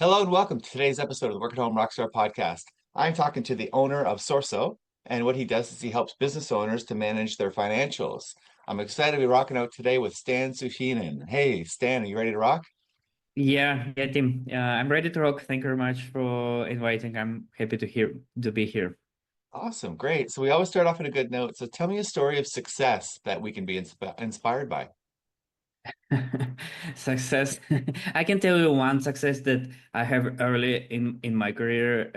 Hello and welcome to today's episode of the Home Rockstar Podcast. I'm talking to the owner of Sorso, and what he does is he helps business owners to manage their financials. I'm excited to be rocking out today with Stan Sukhinin. Hey, Stan, are you ready to rock? Yeah, Tim. I'm ready to rock. Thank you very much for inviting. I'm happy to be here. Awesome, great. So we always start off on a good note. So tell me a story of success that we can be inspired by. Success. I can tell you one success that I have early in my career.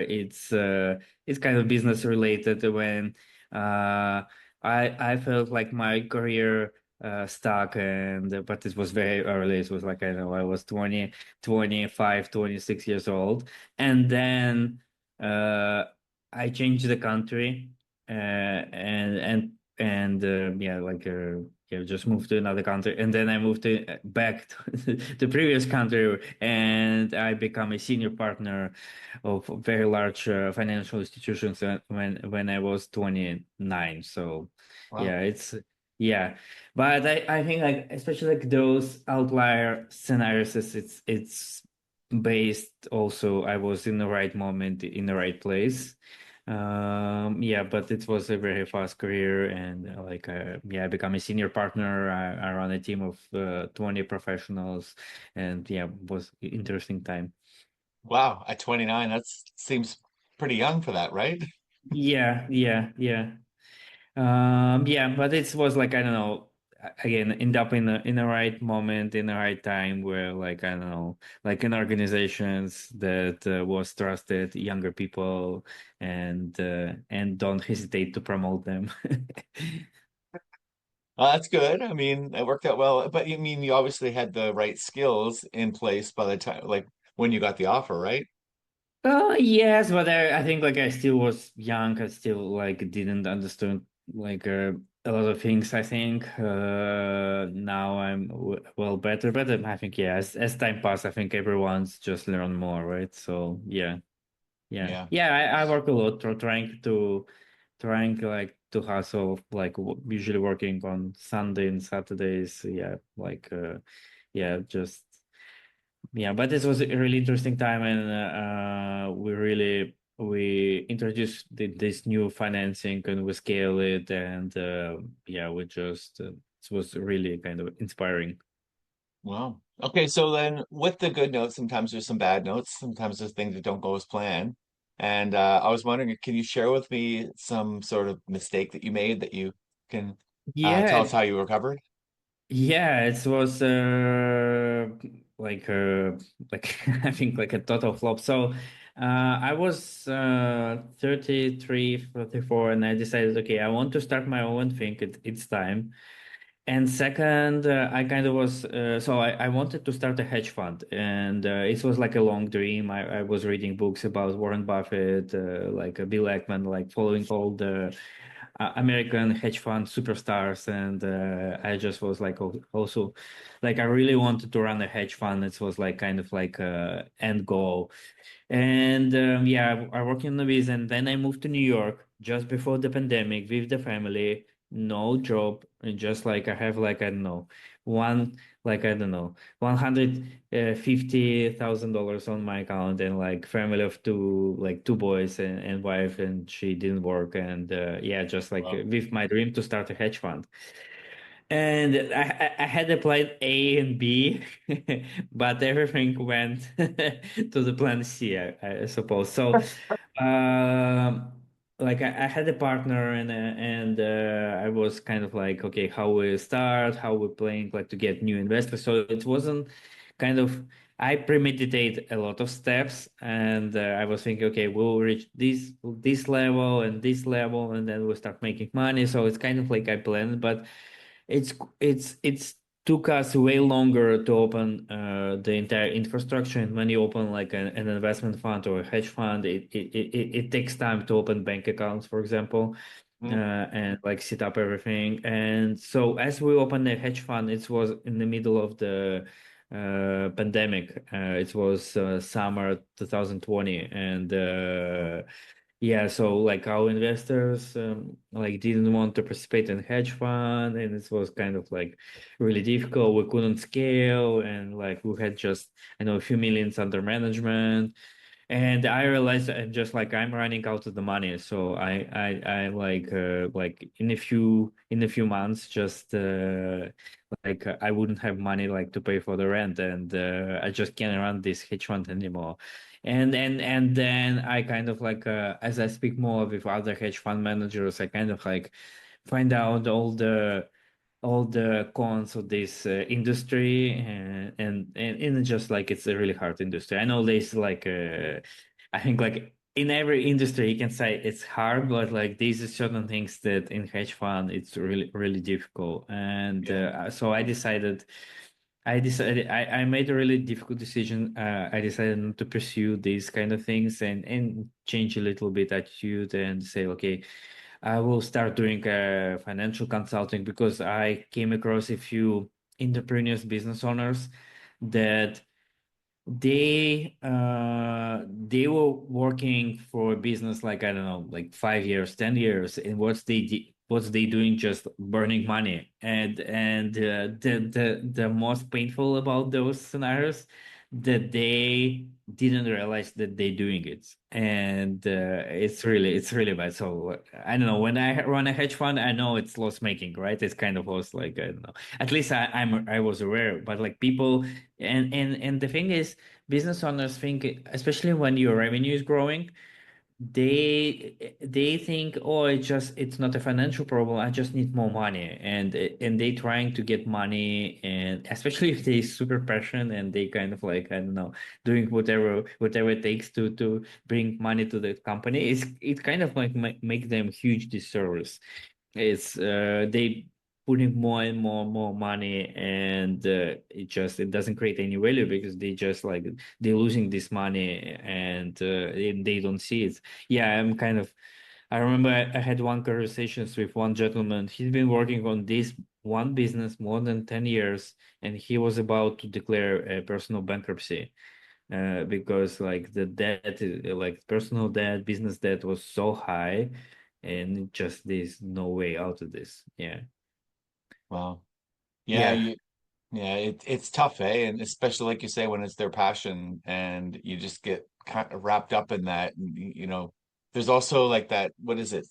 It's kind of business related when uh I felt like my career stuck, and but it was very early. It was like, I don't know, I was 20, 25, 26 years old, and then uh I changed the country, yeah, yeah, just moved to another country, and then I moved back to the previous country, and I become a senior partner of very large financial institutions when I was 29. So Wow. yeah, yeah, but I think, like, especially like those outlier scenarios, it's based also I was in the right moment in the right place. Yeah, but it was a very fast career, and yeah, I become a senior partner. I run a team of 20 professionals, and yeah, it was interesting time. Wow, at 29, that seems pretty young for that, right? Yeah. Yeah, but it was like, I don't know, again, end up in the right moment, in the right time, where, like, I don't know, like in organizations that was trusted younger people, and don't hesitate to promote them. That's good. I mean, it worked out well. But you mean you obviously had the right skills in place by the time, like when you got the offer, right? Yes, but I think, like, I still was young. I still, like, didn't understand, like, a lot of things. I think now I'm well better, but I think, yeah, as time passed, I think everyone's just learned more, right? So Yeah. yeah. I work a lot trying like to hustle, like, usually working on Sunday and Saturdays. Yeah, yeah, just. Yeah, but this was a really interesting time, and we introduced this new financing, and we scale it, and yeah, we just it was really kind of inspiring. Wow. Okay, so then with the good notes, sometimes there's some bad notes. Sometimes there's things that don't go as planned. And I was wondering, can you share with me some sort of mistake that you made that you can Yeah, tell us how you recovered? yeah, it was like I think like a total flop. So I was 33, 34, and I decided, okay, I want to start my own thing. It's time. And second, I kind of was so I wanted to start a hedge fund, and it was like a long dream. I was reading books about Warren Buffett, like Bill Ackman, like following all the American hedge fund superstars, and I just was like, also, like, I really wanted to run a hedge fund. It was like kind of like a end goal. And yeah, I worked in Novis, and then I moved to New York just before the pandemic with the family, no job, and just like I have, like, I don't know, one I don't know, $150,000 on my account, and like family of two, like two boys, and wife, and she didn't work, and yeah, just like Wow. with my dream to start a hedge fund. And I had a plan A and B, but everything went to the plan C, I suppose. So, um, like, I had a partner, and I was kind of like, okay, how we start, how we playing, like, to get new investors. So it wasn't kind of, I premeditate a lot of steps, and I was thinking, okay, we'll reach this level and this level, and then we'll start making money. So it's kind of like I planned, but it's took us way longer to open the entire infrastructure. And when you open like an investment fund or a hedge fund, it takes time to open bank accounts, for example, Mm. and like set up everything. And so as we opened the hedge fund, it was in the middle of the pandemic. It was summer 2020, and Yeah, so like our investors like didn't want to participate in hedge fund, and it was kind of like really difficult. We couldn't scale, and like we had just I know a few millions under management. And I realized that just like I'm running out of the money, so I like in a few months, just I wouldn't have money like to pay for the rent, and I just can't run this hedge fund anymore. And then I kind of like as I speak more with other hedge fund managers, I kind of like find out all the cons of this industry, and it's just like it's a really hard industry. I know there's like I think like in every industry you can say it's hard, but like these are certain things that in hedge fund it's really difficult. And Yeah. so I made a really difficult decision. I decided not to pursue these kind of things, and change a little bit attitude and say, okay, I will start doing financial consulting, because I came across a few entrepreneurs, business owners that they were working for a business like I don't know, like 5 years, 10 years, and what's they doing, just burning money. And the most painful about those scenarios, that they didn't realize that they're doing it, and it's really bad. So I don't know, when I run a hedge fund, I know it's loss making, right? It's kind of loss, like I don't know, at least I was aware. But like people, and the thing is, business owners think, especially when your revenue is growing, they think, oh, it's not a financial problem, I just need more money. And they trying to get money, and especially if they super passionate, and they kind of like I don't know, doing whatever it takes to bring money to the company, it kind of like make them huge disservice. It's they putting more and more money, and it doesn't create any value, because they just like they're losing this money, and they don't see it. Yeah, I remember I had one conversations with one gentleman. He's been working on this one business more than 10 years, and he was about to declare a personal bankruptcy, because like the debt, like personal debt, business debt was so high, and just there's no way out of this. Yeah. Wow. Yeah, Yeah. it's tough, eh? And especially like you say, when it's their passion and you just get kind of wrapped up in that. And, there's also like that, what is it?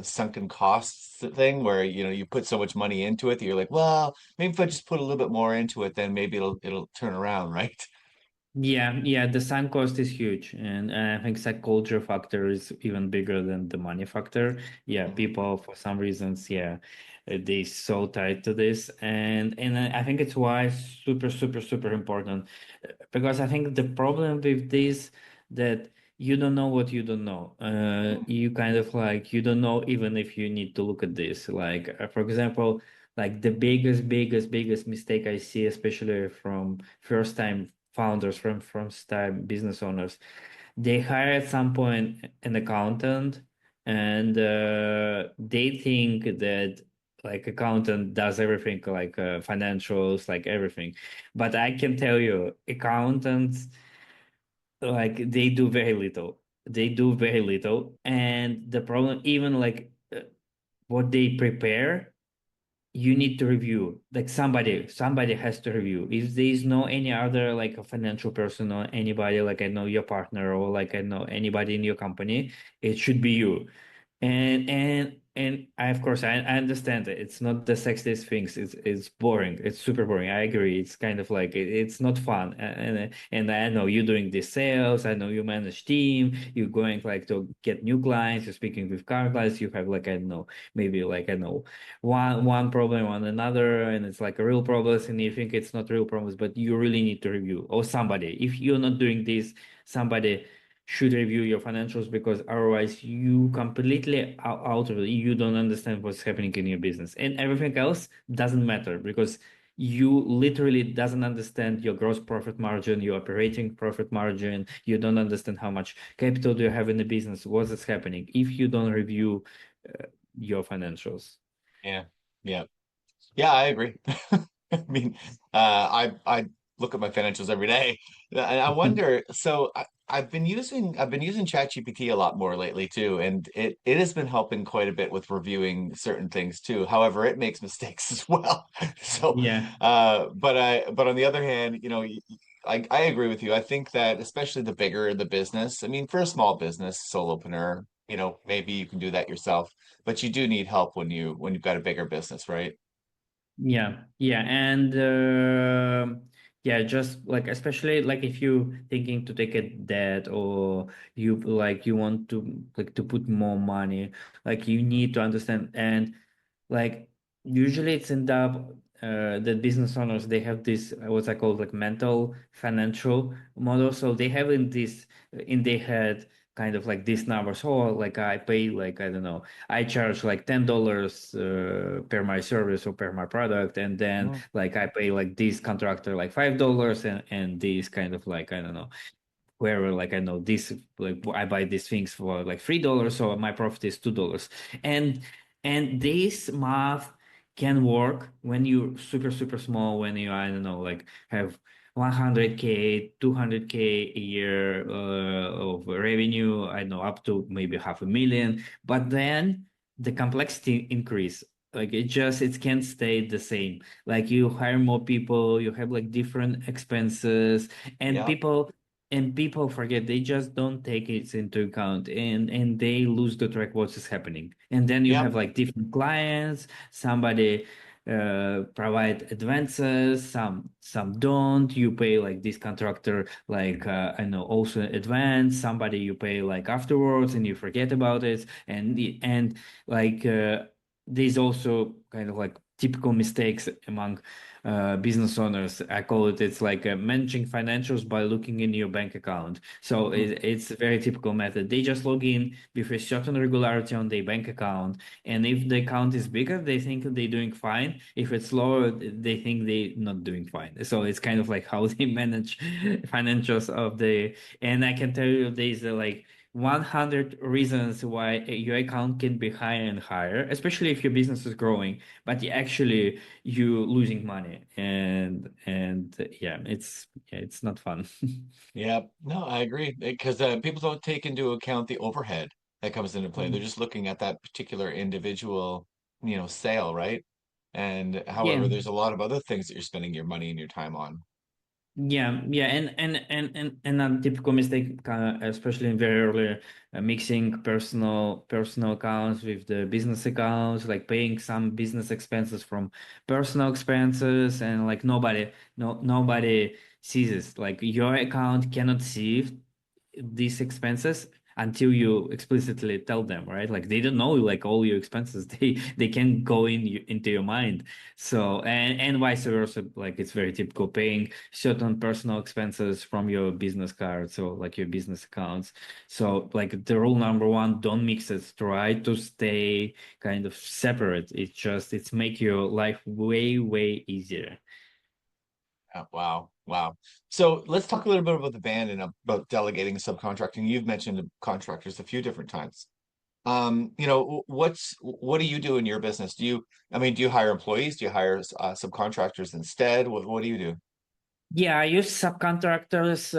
Sunken costs thing where, you put so much money into it that you're like, well, maybe if I just put a little bit more into it, then maybe it'll turn around, right? Yeah, the sunk cost is huge, and I think psychology factor is even bigger than the money factor. Yeah, Mhm. people for some reasons, yeah, they so tied to this, and I think it's why super important, because I think the problem with this, that you don't know what you don't know. You kind of like you don't know even if you need to look at this. Like for example, like the biggest mistake I see, especially from first time founders, from first time business owners, they hire at some point an accountant, and they think that like accountant does everything, like financials, like everything. But I can tell you, accountants, like they do very little. They do very little, and the problem, even like what they prepare, you need to review. Like somebody has to review. If there is no any other like a financial person, or anybody, like I know your partner, or like I know anybody in your company, it should be you. And I, of course, I understand that it's not the sexiest things. It's boring. It's super boring. I agree. It's kind of like it's not fun. And I know you're doing the sales. I know you manage team. You're going like to get new clients. You're speaking with current clients. You have like I don't know, maybe like I don't know, one problem on another, and it's like a real problems, and you think it's not real problems, but you really need to review, or somebody. If you're not doing this, somebody should review your financials, because otherwise you completely out of it. You don't understand what's happening in your business, and everything else doesn't matter, because you literally doesn't understand your gross profit margin, your operating profit margin. You don't understand how much capital do you have in the business, what is happening if you don't review your financials. Yeah. Yeah. Yeah, I agree. I mean, I look at my financials every day, and I wonder. So, I've been using ChatGPT a lot more lately too, and it has been helping quite a bit with reviewing certain things too. However, it makes mistakes as well. So, Yeah. but on the other hand, I agree with you. I think that especially the bigger the business, I mean, for a small business, solopreneur, maybe you can do that yourself, but you do need help when you've got a bigger business, right? Yeah, yeah, and yeah, just like especially like if you thinking to take a debt or you want to like to put more money, like you need to understand and like usually it's end up that business owners they have this what I call like mental financial model. So they have in this in their head kind of like this number. So like I pay like I don't know, I charge like $10 per my service or per my product, and then Mm. like I pay like this contractor like $5 and this kind of like I don't know where like I know this like I buy these things for like $3, so my profit is $2. And this math can work when you're super small, when you I don't know like have 100K, 200K a year of revenue, I know up to maybe half a million, but then the complexity increase. Like it can't stay the same. Like you hire more people, you have like different expenses, and Yeah. people forget, they just don't take it into account, and they lose the track what is happening, and then you have Yep. like different clients, somebody provide advances, some don't, you pay like this contractor like I know also advance, somebody you pay like afterwards and you forget about it, and like there's also kind of like typical mistakes among business owners. I call it, it's like managing financials by looking in your bank account. So Mm. it's a very typical method. They just log in with a certain regularity on their bank account. And if the account is bigger, they think they're doing fine. If it's lower, they think they're not doing fine. So it's kind of like how they manage financials of the, and I can tell you there's like 100 reasons why your account can be higher and higher, especially if your business is growing, but actually you losing money, and yeah, it's not fun. Yep. No, I agree because people don't take into account the overhead that comes into play. They're Mhm. just looking at that particular individual, sale, right? And Yeah. however, there's a lot of other things that you're spending your money and your time on. Yeah, and a typical mistake, especially in very early, mixing personal accounts with the business accounts, like paying some business expenses from personal expenses, and like nobody sees this. Like your account cannot see these expenses until you explicitly tell them, right? Like they don't know like all your expenses. They can go into your mind. So and vice versa. Like it's very typical paying certain personal expenses from your business cards or like your business accounts. So like the rule number one, don't mix it. Try to stay kind of separate. It's make your life way easier. Wow. Wow. So let's talk a little bit about the band and about delegating and subcontracting. You've mentioned contractors a few different times. What do you do in your business? I mean, do you hire employees? Do you hire subcontractors instead? What do you do? Yeah, I use subcontractors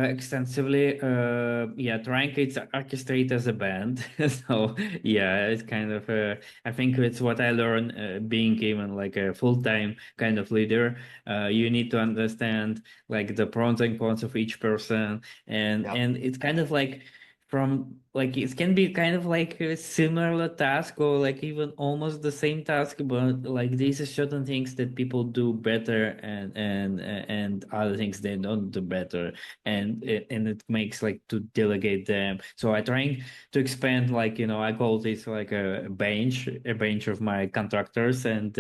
extensively. Yeah, trying to orchestrate as a band. So yeah, it's kind of. I think it's what I learned being even like a full-time kind of leader. You need to understand like the pros and cons of each person, and Yeah. it's kind of like from like it can be kind of like a similar task or like even almost the same task, but like these are certain things that people do better, and other things they don't do better, and it makes like to delegate them. So I trying to expand, like I call this like a bench of my contractors, and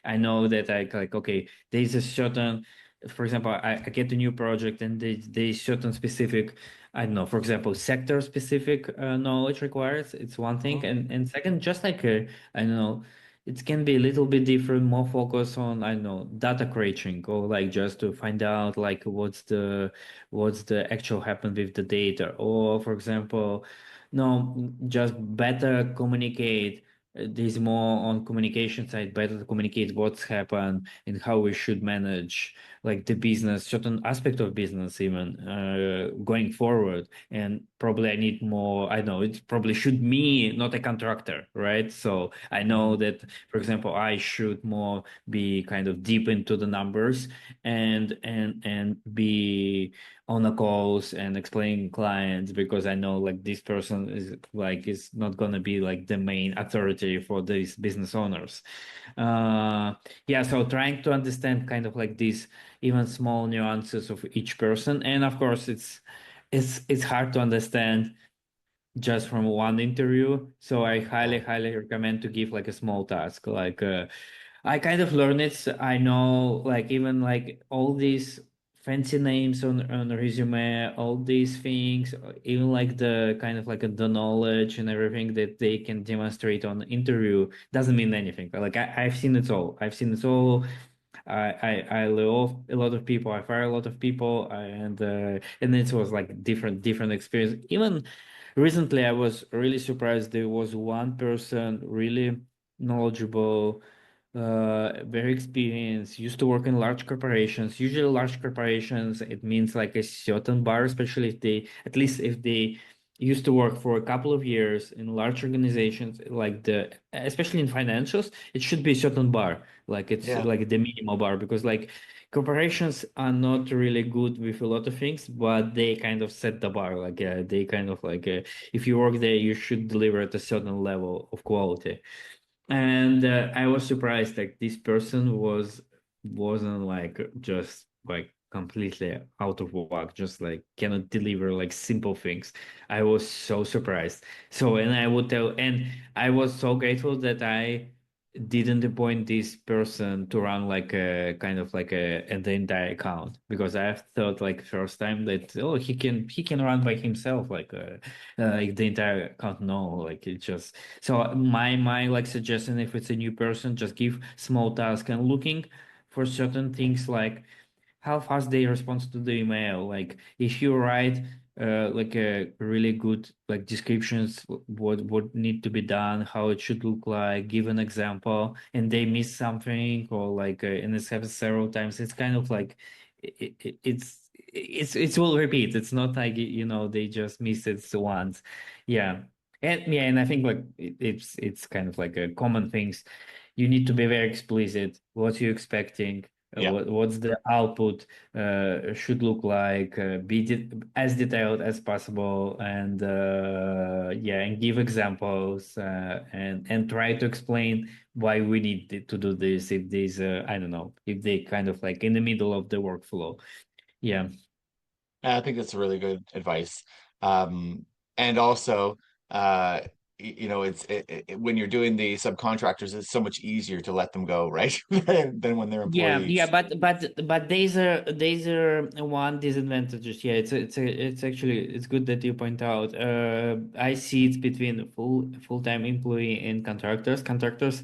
I know that I like okay, there's a certain, for example, I get a new project and there's certain specific, I don't know, for example, sector specific knowledge requires. It's one thing, Mhm. and second, just like I don't know, it can be a little bit different, more focus on I don't know data crunching, or like just to find out like what's the actual happen with the data, or for example, no, just better communicate. There's more on communication side, better to communicate what's happened and how we should manage like the business, certain aspect of business even going forward. And probably I need more, I know it probably should me, not a contractor, right? So I know Mhm. that, for example, I should more be kind of deep into the numbers and be on the calls and explaining clients, because I know like this person is not gonna be like the main authority for these business owners. Uh, yeah, so trying to understand kind of like these even small nuances of each person, and of course it's hard to understand just from one interview. So I Yeah. highly recommend to give like a small task. Like I kind of learned it. I know like even like all these fancy names on the resume, all these things, even like the kind of like the knowledge and everything that they can demonstrate on the interview doesn't mean anything. Like I've seen it all. I've seen it all. I lay off a lot of people. I fire a lot of people, and it was like different experience. Even recently, I was really surprised. There was one person really knowledgeable, very experienced, used to work in large corporations. Usually, large corporations, it means like a certain bar, especially if they, at least if they used to work for a couple of years in large organizations, like especially in financials, it should be a certain bar, like it's Yeah. like the minimal bar, because like corporations are not really good with a lot of things, but they kind of set the bar. Like they kind of like if you work there, you should deliver at a certain level of quality. And I was surprised like this person wasn't like just like completely out of whack, just like cannot deliver like simple things. I was so surprised. So and I would tell, and I was so grateful that I didn't appoint this person to run like a kind of like the entire account, because I thought like first time that oh he can run by himself like the entire account. No, like it just so my like suggestion, if it's a new person, just give small task and looking for certain things like how fast they respond to the email. Like if you write like a really good like descriptions, what need to be done, how it should look like, give an example, and they miss something, or like and it's happened several times. It's kind of like it's will repeat. It's not like they just miss it once. Yeah. And I think like it's kind of like a common things. You need to be very explicit what you're expecting, Yeah. what's the output should look like, be as detailed as possible, and yeah, and give examples, and try to explain why we need to do this if these I don't know, if they kind of like in the middle of the workflow. Yeah. I think that's really good advice. Um, and also, uh, when you're doing the subcontractors, it's so much easier to let them go, right? Than when they're Yeah, employees. but there's a one disadvantages. Yeah, it's actually it's good that you point out. I see it between full-time employee and contractors. Contractors,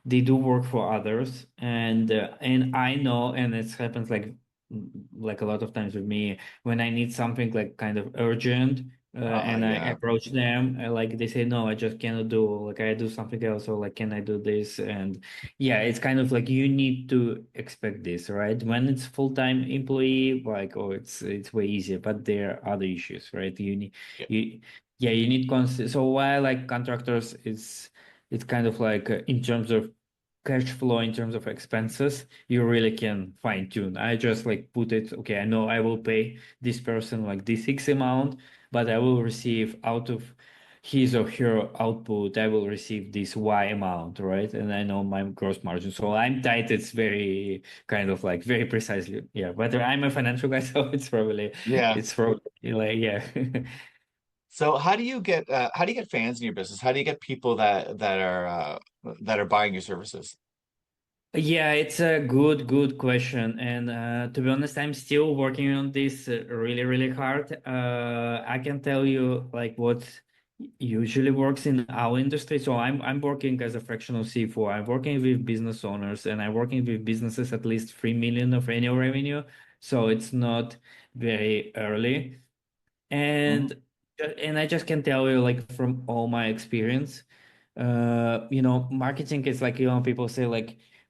they do work for others, and I know, and it happens like a lot of times with me when I need something like kind of urgent, and I Yeah. approach them, like they say no, I just cannot do, like I do something else, or like can I do this? And yeah, it's kind of like you need to expect this, right? When it's full-time employee, like oh, it's way easier, but there are other issues, right? Yeah. You yeah, you need constant. So why like contractors is it's kind of like in terms of cash flow, in terms of expenses, you really can fine tune. I just like put it, okay, I know I will pay this person like this X amount, but I will receive out of his or her output, I will receive this Y amount, right? And I know my gross margin. So I'm tight. It's very kind of like very precisely. Yeah. But I'm a financial guy, so Yeah. it's probably like, yeah. So how do you get fans in your business? How do you get people that are buying your services? Yeah, it's a good question. And to be honest, I'm still working on this really hard. I can tell you like what usually works in our industry. So I'm working as a fractional CFO. I'm working with business owners, and I'm working with businesses at least 3 million of annual revenue. So it's not very early. Hmm. And I just can tell you like from all my experience, marketing is like, people say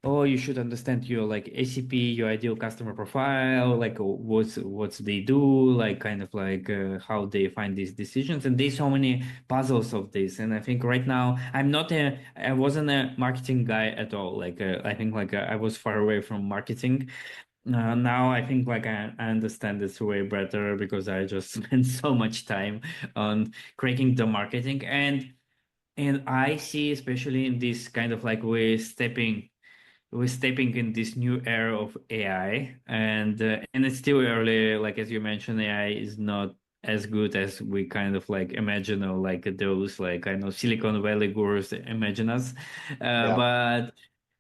oh, you should understand your like ACP, your ideal customer profile, like what's they do, like kind of like how they find these decisions. And there's so many puzzles of this. And I think right now I wasn't a marketing guy at all. Like I think like I was far away from marketing. Now I think like I understand this way better because I just spent so much time on cracking the marketing. And I see, especially in this kind of like we're stepping in this new era of AI, and it's still early. Like as you mentioned, AI is not as good as we kind of like imagine, or like those like I know Silicon Valley gurus imagine us. Yeah. But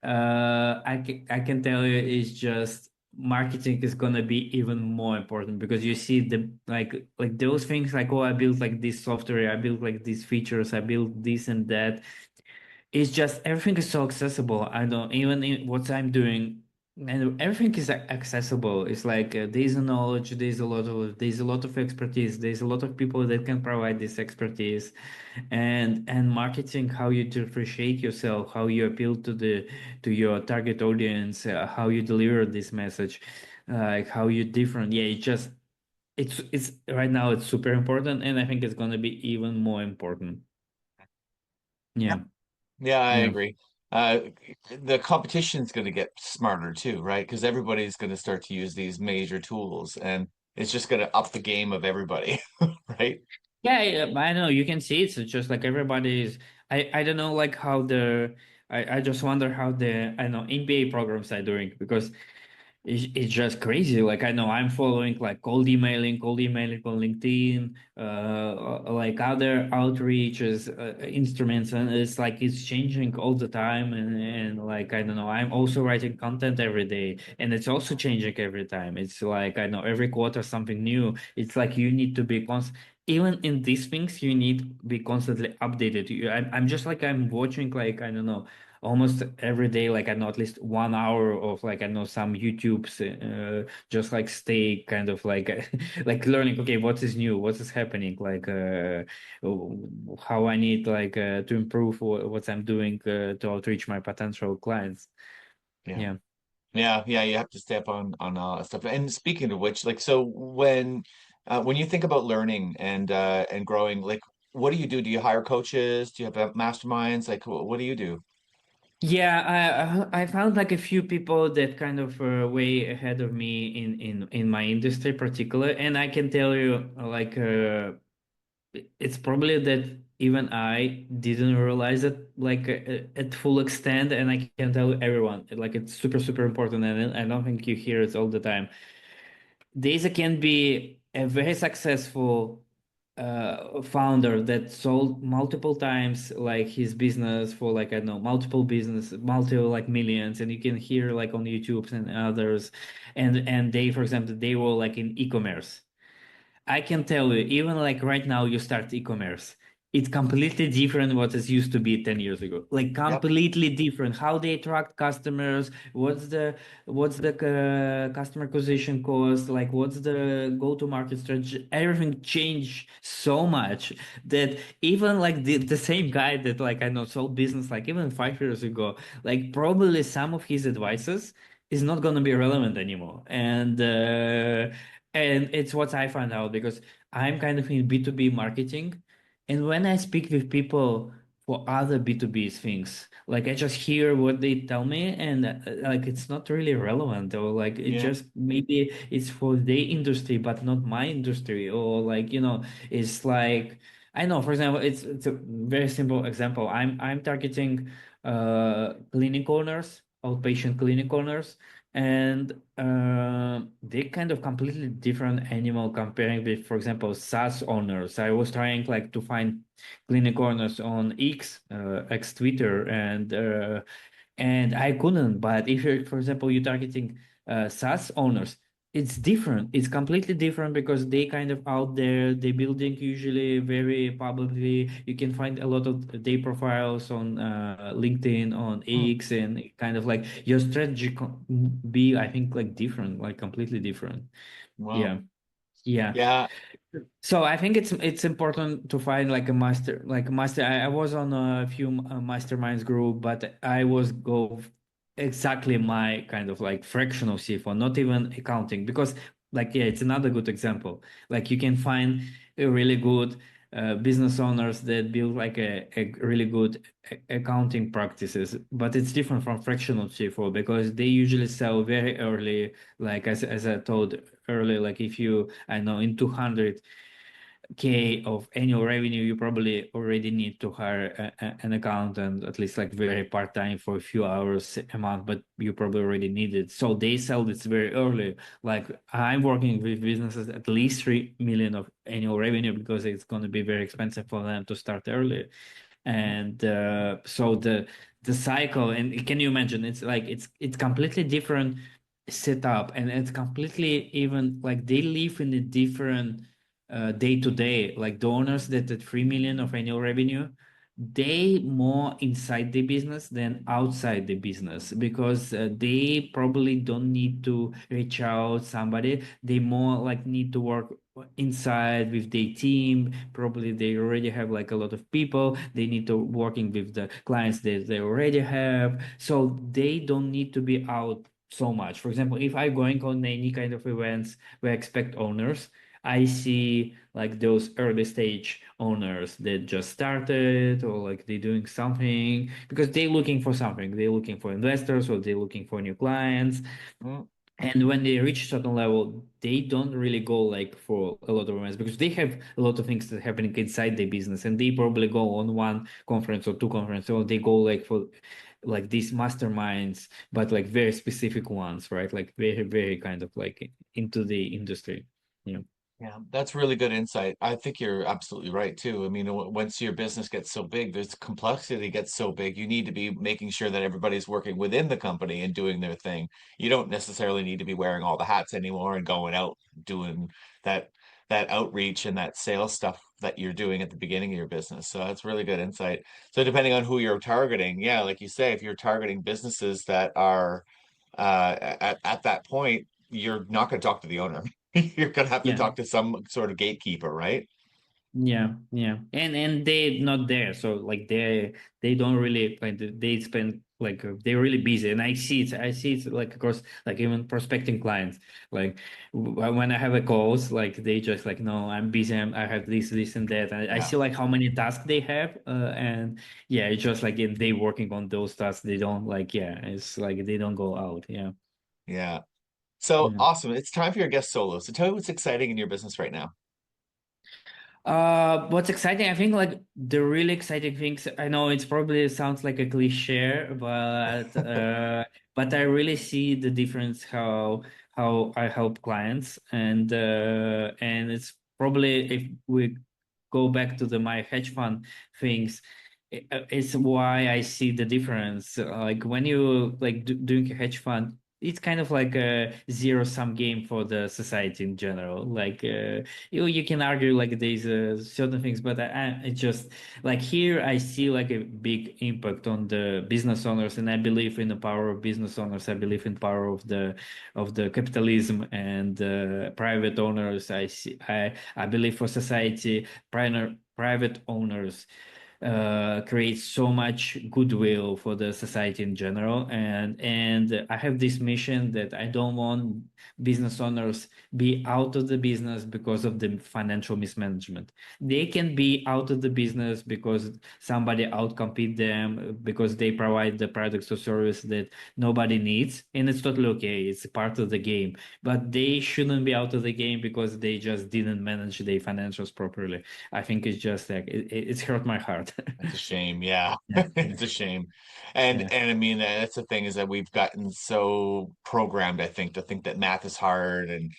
I can tell you, it's just marketing is gonna be even more important because you see the like those things like, oh, I built like this software, I built like these features, I built this and that. It's just everything is so accessible. I don't even in what I'm doing, and everything is accessible. It's like there's a knowledge, there's a lot of expertise, there's a lot of people that can provide this expertise, and marketing, how you differentiate yourself, how you appeal to your target audience, how you deliver this message, like how you different. Yeah, it's right now it's super important, and I think it's gonna be even more important. Yeah. Yeah, Yeah, I yeah. agree. Uh, the competition's going to get smarter too, right? Because everybody's going to start to use these major tools, and it's just going to up the game of everybody, right? Yeah, yeah, I know you can see it. It's just like everybody's. I don't know like how I just wonder how the I know NBA programs are doing because it's just crazy. Like I know I'm following like cold emailing on LinkedIn, like other outreaches, instruments, and it's like it's changing all the time. And like I don't know, I'm also writing content every day, and it's also changing every time. It's like I know every quarter something new. It's like you need to be constant. Even in these things, you need to be constantly updated. I'm just like I'm watching like I don't know almost every day, like I know at least 1 hour of like I know some YouTubes, just like stay kind of like like learning. Okay, what is new? What is happening? Like how I need like to improve what I'm doing to outreach my potential clients. Yeah. Yeah. Yeah, yeah, you have to step on stuff. And speaking of which, like, so when you think about learning and growing, like, what do you do? Do you hire coaches? Do you have masterminds? Like, what do you do? Yeah, I found like a few people that kind of way ahead of me in my industry particular, and I can tell you like it's probably that even I didn't realize it like at full extent, and I can tell everyone like it's super super important, and I don't think you hear it all the time. Daisy can be a very successful founder that sold multiple times like his business for like I don't know multiple business, multiple like millions, and you can hear like on YouTube and others, and they, for example, they were like in e-commerce. I can tell you, even like right now, you start e-commerce. It's completely different what it used to be 10 years ago. Like Yep. completely different. How they attract customers, what's the customer acquisition cost, like what's the go-to-market strategy. Everything changed so much that even like the same guy that like I know sold business like even 5 years ago, like probably some of his advices is not gonna be relevant anymore. And it's what I found out because I'm kind of in B2B marketing. And when I speak with people for other B2B things, like I just hear what they tell me, and like it's not really relevant, or like it Yeah. just maybe it's for their industry, but not my industry, or like, it's like I know, for example, it's a very simple example. I'm targeting clinic owners, outpatient clinic owners, and they kind of completely different animal comparing with, for example, SaaS owners. I was trying like to find clinic owners on X Twitter, and I couldn't. But if you're, for example, you're targeting SaaS owners, it's different. It's completely different because they kind of out there, they building usually very publicly. You can find a lot of their profiles on LinkedIn, on Hmm. X, and kind of like your strategy be, I think, like different, like completely different. Wow. Yeah. Yeah. Yeah. So I think it's important to find like a master. I was on a few masterminds group, but I was go exactly my kind of like fractional CFO, not even accounting, because like yeah, it's another good example. Like you can find a really good business owners that build like a really good accounting practices, but it's different from fractional CFO because they usually sell very early, like as I told earlier, like if you I know in 200 K of annual revenue, you probably already need to hire an accountant, at least like very part-time for a few hours a month, but you probably already need it. So they sell this very early. Like I'm working with businesses at least 3 million of annual revenue because it's going to be very expensive for them to start early. And so the cycle, and can you imagine, it's like it's completely different setup, and it's completely even like they live in a different day to day. Like the owners that at 3 million of annual revenue, they more inside the business than outside the business because they probably don't need to reach out somebody. They more like need to work inside with their team. Probably they already have like a lot of people. They need to working with the clients that they already have. So they don't need to be out so much. For example, if I'm going on any kind of events where I expect owners, I see like those early stage owners that just started or like they're doing something because they're looking for something. They're looking for investors or they're looking for new clients. Mm, And when they reach a certain level, they don't really go like for a lot of events because they have a lot of things that happening inside their business, and they probably go on one conference or two conferences, or they go like for like these masterminds, but like very specific ones, right? Like very, very kind of like into the industry. Yeah. yeah, that's really good insight. I think you're absolutely right too. I mean, once your business gets so big, there's complexity gets so big, you need to be making sure that everybody's working within the company and doing their thing. You don't necessarily need to be wearing all the hats anymore and going out doing that that outreach and that sales stuff that you're doing at the beginning of your business. So that's really good insight. So depending on who you're targeting, yeah, like you say, if you're targeting businesses that are at that point, you're not going to talk to the owner. You're going to have to Yeah. talk to some sort of gatekeeper, right? Yeah, yeah, and they not there, so like they don't really like they spend like they're really busy, and I see it like across like even prospecting clients, like when I have a calls, like they just like no, I'm busy, I have this and that, and I Yeah, see like how many tasks they have, and yeah, it's just like if they working on those tasks, they don't like yeah, it's like they don't go out, yeah, yeah. So yeah. awesome. It's time for your guest solo. So tell me what's exciting in your business right now. What's exciting, I think like the really exciting things, I know it's probably sounds like a cliche, but I really see the difference how I help clients and it's probably if we go back to the my hedge fund things, it's why I see the difference. Like when you like doing a hedge fund, it's kind of like a zero sum game for the society in general. Like you can argue like there's certain things, but I just like here I see like a big impact on the business owners, and I believe in the power of business owners. I believe in power of the capitalism and private owners. I believe for society, private owners creates so much goodwill for the society in general, and I have this mission that I don't want business owners be out of the business because of the financial mismanagement. They can be out of the business because somebody outcompete them because they provide the products or service that nobody needs, and it's totally okay, it's part of the game, but they shouldn't be out of the game because they just didn't manage their financials properly. I think it's just like it's hurt my heart. That's a shame. Yeah, Yeah, yeah, it's a shame. And yeah, and I mean that's the thing is that we've gotten so programmed, I think, to think that math is hard and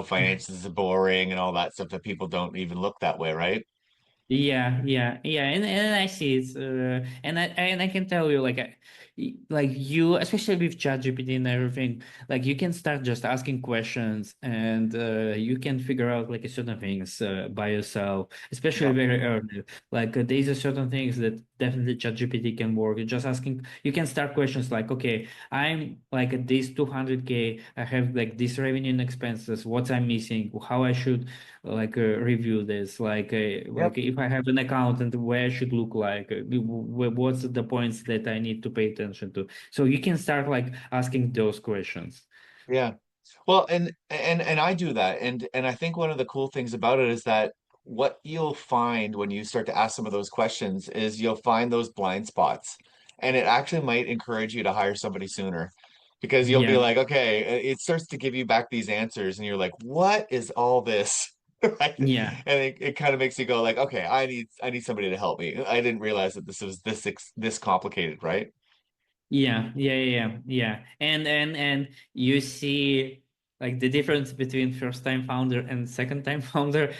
finances are boring and all that stuff that people don't even look that way, right? yeah, yeah, yeah, and I see it, and I can tell you like you, especially with ChatGPT and everything, like you can start just asking questions, and you can figure out like certain things by yourself, especially Yeah. very early. Like these are certain things that definitely ChatGPT can work. You're just asking, you can start questions like, okay, I'm like at this 200K, I have like this revenue and expenses, what I'm missing, how I should like review this Yep. like if I have an account and where I should look like what's the points that I need to pay attention to. So you can start like asking those questions. Yeah. Well, and I do that. And I think one of the cool things about it is that what you'll find when you start to ask some of those questions is you'll find those blind spots. And it actually might encourage you to hire somebody sooner because you'll be Yeah. like, okay, it starts to give you back these answers and you're like, what is all this? Right? Yeah. And it kind of makes you go like, okay, I need somebody to help me. I didn't realize that this was this complicated, right? Yeah. And you see like the difference between first time founder and second time founder.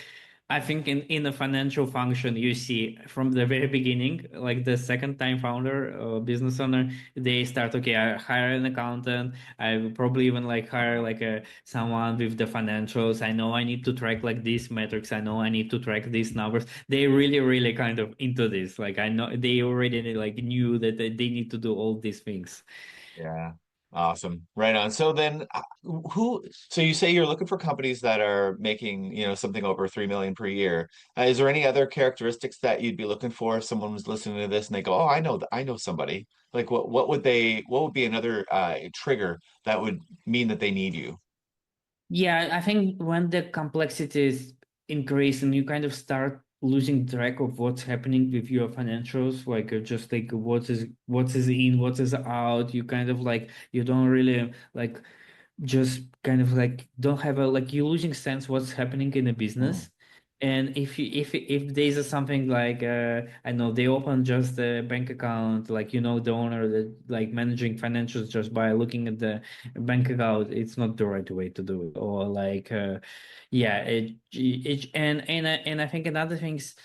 I think in a financial function, you see from the very beginning, like the second time founder or business owner, they start, okay, I hire an accountant. I will probably even like hire like a someone with the financials. I know I need to track like these metrics. I know I need to track these numbers. They really kind of into this. Like I know they already like knew that they need to do all these things. Yeah. Awesome. Right on. So then so you say you're looking for companies that are making, something over 3 million per year. Is there any other characteristics that you'd be looking for if someone was listening to this and they go, "Oh, I know somebody." Like what would be another trigger that would mean that they need you? Yeah, I think when the complexities increase and you kind of start losing track of what's happening with your financials, like just like what is in, what is out, you kind of like you don't really like just kind of like don't have a like you're losing sense what's happening in the Hmm. business. And if there's something like I know they open just a bank account, like the owner that like managing financials just by looking at the bank account, it's not the right way to do it. Or like yeah, and I think another things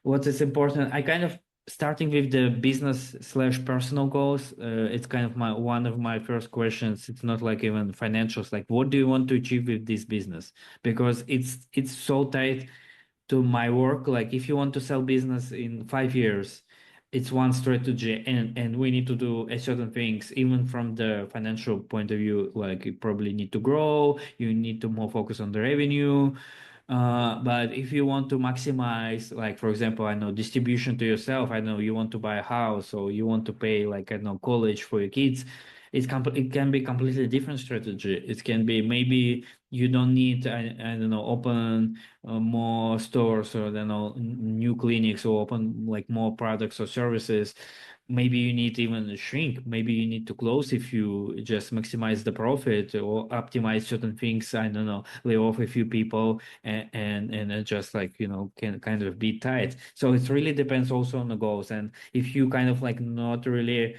what is important, I kind of starting with the business slash personal goals. It's kind of my one of my first questions. It's not like even financials, like what do you want to achieve with this business? Because it's so tight to my work. Like if you want to sell business in 5 years, it's one strategy, and we need to do a certain things even from the financial point of view. Like you probably need to grow, you need to more focus on the revenue. But if you want to maximize, like for example, I know distribution to yourself, I know you want to buy a house or you want to pay like I know college for your kids, it can be completely different strategy. It can be maybe you don't need I don't know open more stores, or I don't know new clinics, or open like more products or services. Maybe you need even shrink. Maybe you need to close if you just maximize the profit or optimize certain things. I don't know, lay off a few people and it just like can kind of be tight. So it really depends also on the goals. And if you kind of like not really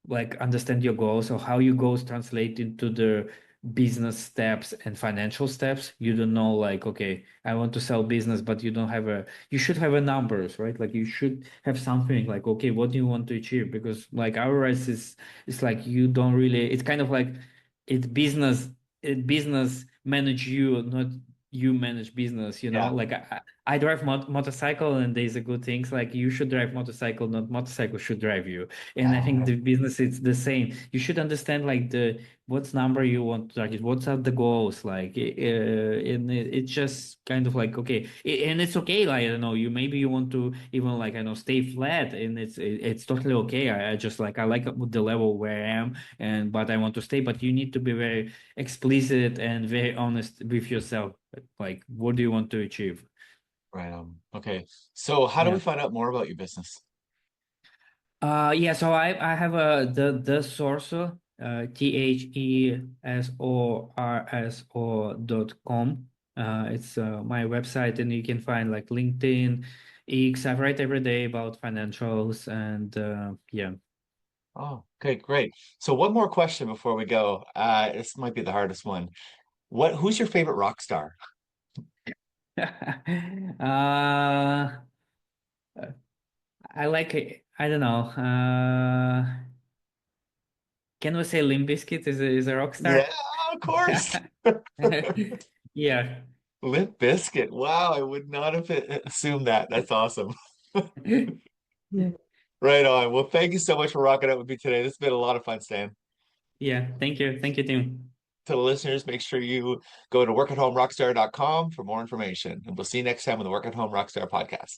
like understand your goals or how your goals translate into the business steps and financial steps, you don't know like, okay, I want to sell business, but you don't have you should have a numbers, right? Like you should have something like, okay, what do you want to achieve? Because like ours is it's like you don't really, it's kind of like it's business, business manage you, not you manage business, Yeah. like I drive motorcycle, and there's a good things like you should drive motorcycle, not motorcycle should drive you. And I think the business it's the same. You should understand like the what's number you want to target, what's are the goals, like and it's just kind of like okay, and it's okay. Like I don't know, you maybe you want to even like I know stay flat, and it's totally okay. I just like I like the level where I am, and but I want to stay. But you need to be very explicit and very honest with yourself. Like what do you want to achieve? Right. Okay. So how do we Yeah. find out more about your business? Yeah, so I have the Sorso, TheSorso.com. It's my website, and you can find like LinkedIn, X. I write every day about financials, and yeah. Oh, okay, great. So one more question before we go. This might be the hardest one. Who's your favorite rock star? uh I like it. I don't know. Can we say Limp Bizkit is a rock Yeah, star? of course. Yeah. Limp Biscuit. Wow, I would not have assumed that. That's awesome. Right on. Well, thank you so much for rocking out with me today. This has been a lot of fun, Stan. Yeah. Thank you. Thank you, Tim. To the listeners, make sure you go to workathomerockstar.com for more information. And we'll see you next time on the Work at Home Rockstar podcast.